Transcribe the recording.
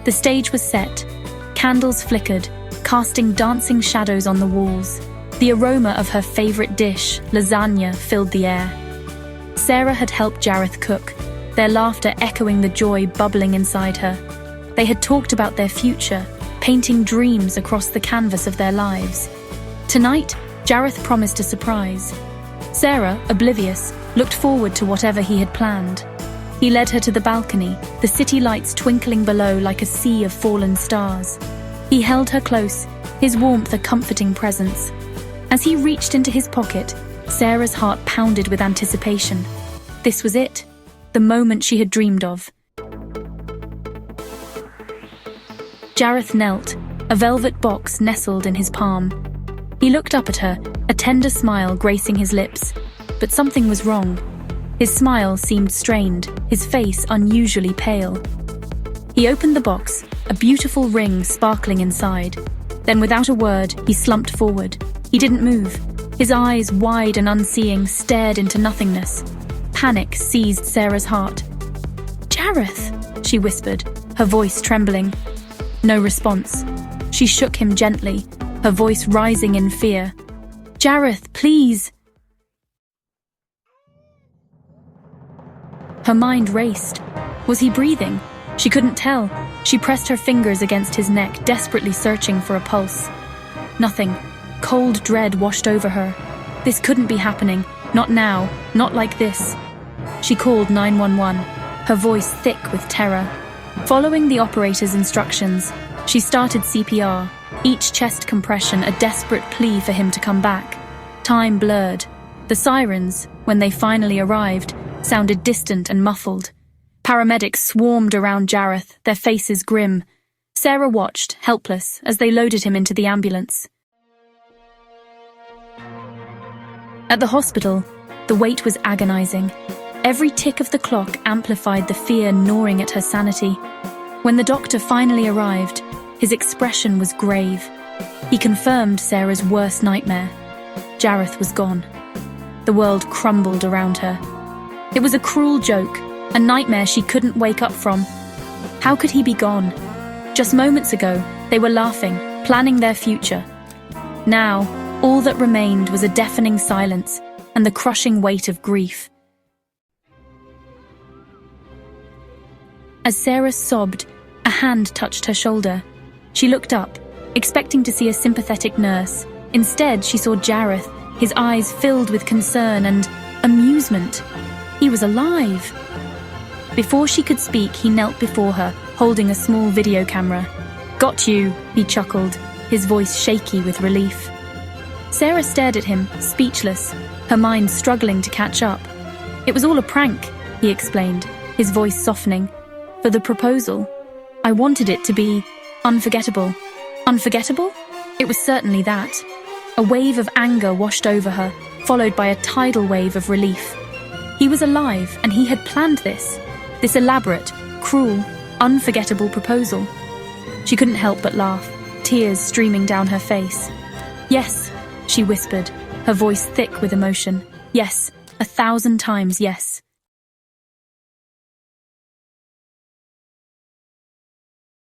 The stage was set. Candles flickered, casting dancing shadows on the walls. The aroma of her favorite dish, lasagna, filled the air. Sarah had helped Jareth cook, their laughter echoing the joy bubbling inside her. They had talked about their future, painting dreams across the canvas of their lives. Tonight, Jareth promised a surprise. Sarah, oblivious, looked forward to whatever he had planned. He led her to the balcony, the city lights twinkling below like a sea of fallen stars. He held her close, his warmth a comforting presence. As he reached into his pocket, Sarah's heart pounded with anticipation. This was it, the moment she had dreamed of. Jareth knelt, a velvet box nestled in his palm. He looked up at her, a tender smile gracing his lips. But something was wrong. His smile seemed strained, his face unusually pale. He opened the box, a beautiful ring sparkling inside. Then without a word, he slumped forward. He didn't move. His eyes, wide and unseeing, stared into nothingness. Panic seized Sarah's heart. "Jareth," she whispered, her voice trembling. No response. She shook him gently, her voice rising in fear. "Jareth, please!" Her mind raced. Was he breathing? She couldn't tell. She pressed her fingers against his neck, desperately searching for a pulse. Nothing. Cold dread washed over her. This couldn't be happening. Not now. Not like this. She called 911, her voice thick with terror. Following the operator's instructions, she started CPR, each chest compression a desperate plea for him to come back. Time blurred. The sirens, when they finally arrived, sounded distant and muffled. Paramedics swarmed around Jareth, their faces grim. Sarah watched, helpless, as they loaded him into the ambulance. At the hospital, the wait was agonizing. Every tick of the clock amplified the fear gnawing at her sanity. When the doctor finally arrived, his expression was grave. He confirmed Sarah's worst nightmare. Jareth was gone. The world crumbled around her. It was a cruel joke, a nightmare she couldn't wake up from. How could he be gone? Just moments ago, they were laughing, planning their future. Now, all that remained was a deafening silence and the crushing weight of grief. As Sarah sobbed, a hand touched her shoulder. She looked up, expecting to see a sympathetic nurse. Instead, she saw Jareth, his eyes filled with concern and amusement. He was alive. Before she could speak, he knelt before her, holding a small video camera. "Got you," he chuckled, his voice shaky with relief. Sarah stared at him, speechless, her mind struggling to catch up. "It was all a prank," he explained, his voice softening. "For the proposal, I wanted it to be unforgettable." Unforgettable? It was certainly that. A wave of anger washed over her, followed by a tidal wave of relief. He was alive, and he had planned this elaborate, cruel, unforgettable proposal. She couldn't help but laugh, tears streaming down her face. "Yes," she whispered, her voice thick with emotion. "Yes, 1,000 times yes."